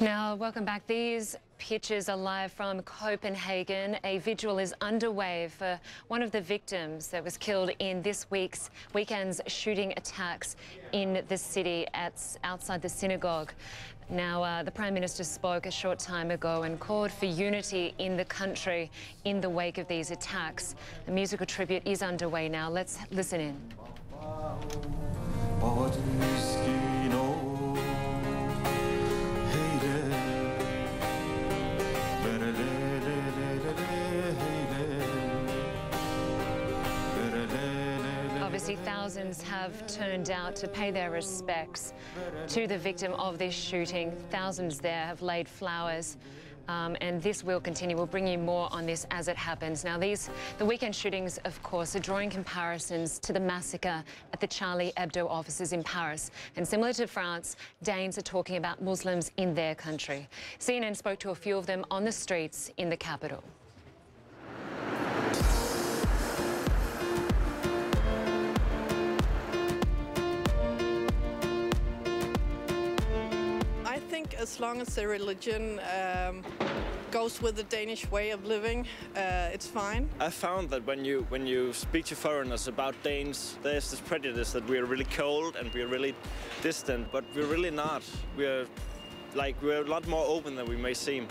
Now, welcome back. These pictures are live from Copenhagen. A vigil is underway for one of the victims that was killed in this weekend's shooting attacks in the city outside the synagogue. Now, the Prime Minister spoke a short time ago and called for unity in the country in the wake of these attacks. A musical tribute is underway now. Let's listen in. Obviously, thousands have turned out to pay their respects to the victim of this shooting. Thousands there have laid flowers, and this will continue. We'll bring you more on this as it happens. Now, the weekend shootings, of course, are drawing comparisons to the massacre at the Charlie Hebdo offices in Paris. And similar to France, Danes are talking about Muslims in their country. CNN spoke to a few of them on the streets in the capital. As long as the religion goes with the Danish way of living, it's fine. I found that when you speak to foreigners about Danes, there's this prejudice that we are really cold and we are really distant, but we're really not. We're a lot more open than we may seem.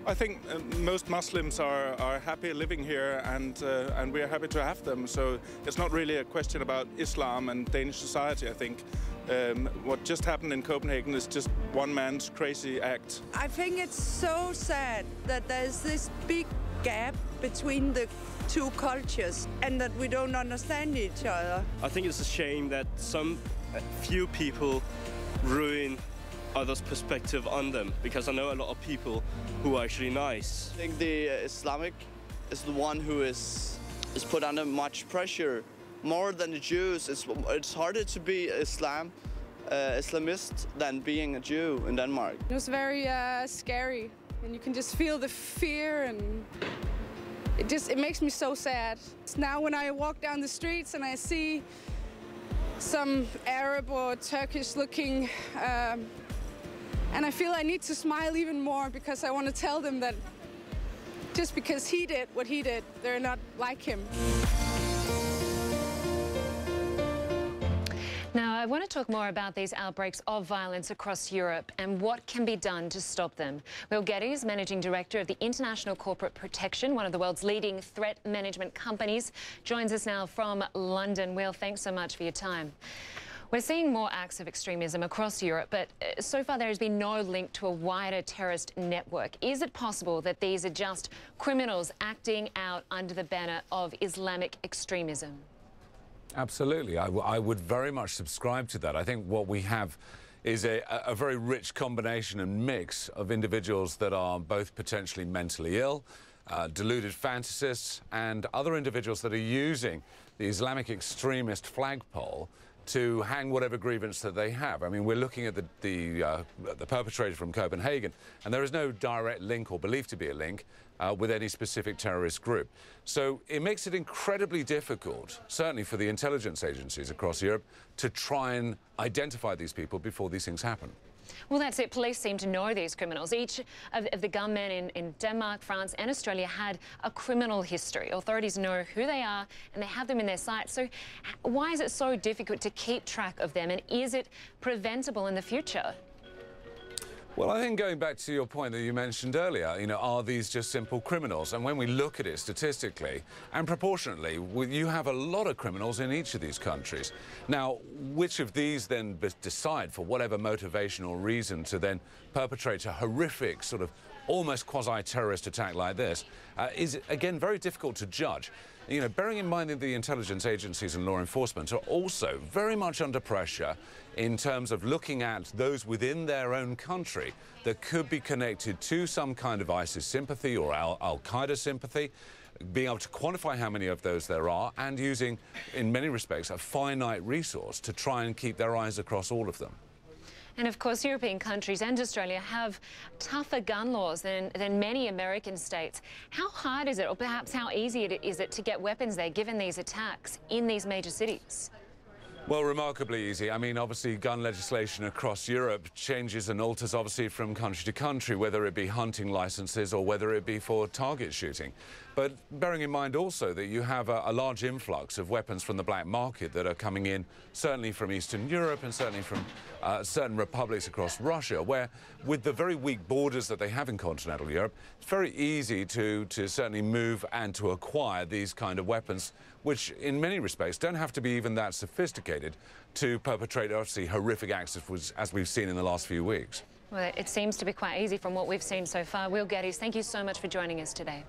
I think most Muslims are happy living here, and we are happy to have them. So it's not really a question about Islam and Danish society, I think. What just happened in Copenhagen is just one man's crazy act. I think it's so sad that there's this big gap between the two cultures and that we don't understand each other. I think it's a shame that some few people ruin others' perspective on them, because I know a lot of people who are actually nice. I think the Islamic is the one who is put under much pressure, more than the Jews. It's harder to be Islamist than being a Jew in Denmark. It was very scary, and you can just feel the fear, and it makes me so sad. Now when I walk down the streets and I see some Arab or Turkish looking and I feel I need to smile even more, because I want to tell them that just because he did what he did, they're not like him. Now, I want to talk more about these outbreaks of violence across Europe and what can be done to stop them. Will Geddes, Managing Director of the International Corporate Protection, one of the world's leading threat management companies, joins us now from London. Will, thanks so much for your time. We're seeing more acts of extremism across Europe, but so far there has been no link to a wider terrorist network. Is it possible that these are just criminals acting out under the banner of Islamic extremism? Absolutely. I would very much subscribe to that. I think what we have is a very rich combination and mix of individuals that are both potentially mentally ill, deluded fantasists, and other individuals that are using the Islamic extremist flagpole to hang whatever grievance that they have. I mean, we're looking at the perpetrator from Copenhagen, and there is no direct link or believed to be a link with any specific terrorist group. So it makes it incredibly difficult, certainly for the intelligence agencies across Europe, to try and identify these people before these things happen. Well, that's it. Police seem to know these criminals. Each of the gunmen in Denmark, France and Australia had a criminal history. Authorities know who they are and they have them in their sights. So why is it so difficult to keep track of them, and is it preventable in the future? Well, I think going back to your point that you mentioned earlier, you know, are these just simple criminals? And when we look at it statistically and proportionately, you have a lot of criminals in each of these countries. Now, which of these then decide for whatever motivation or reason to then perpetrate a horrific sort of almost quasi-terrorist attack like this is, again, very difficult to judge. You know, bearing in mind that the intelligence agencies and law enforcement are also very much under pressure in terms of looking at those within their own country that could be connected to some kind of ISIS sympathy or Al-Qaeda sympathy, being able to quantify how many of those there are, and using, in many respects, a finite resource to try and keep their eyes across all of them. And of course, European countries and Australia have tougher gun laws than many American states. How hard is it, or perhaps how easy is it to get weapons there, given these attacks in these major cities? Well, remarkably easy. I mean, obviously, gun legislation across Europe changes and alters, obviously, from country to country, whether it be hunting licenses or whether it be for target shooting. But bearing in mind also that you have a large influx of weapons from the black market that are coming in, certainly from Eastern Europe and certainly from certain republics across Russia, where with the very weak borders that they have in continental Europe, it's very easy to certainly move and to acquire these kind of weapons, which in many respects don't have to be even that sophisticated to perpetrate, obviously, horrific acts as we've seen in the last few weeks. Well, it seems to be quite easy from what we've seen so far. Will Geddes, thank you so much for joining us today.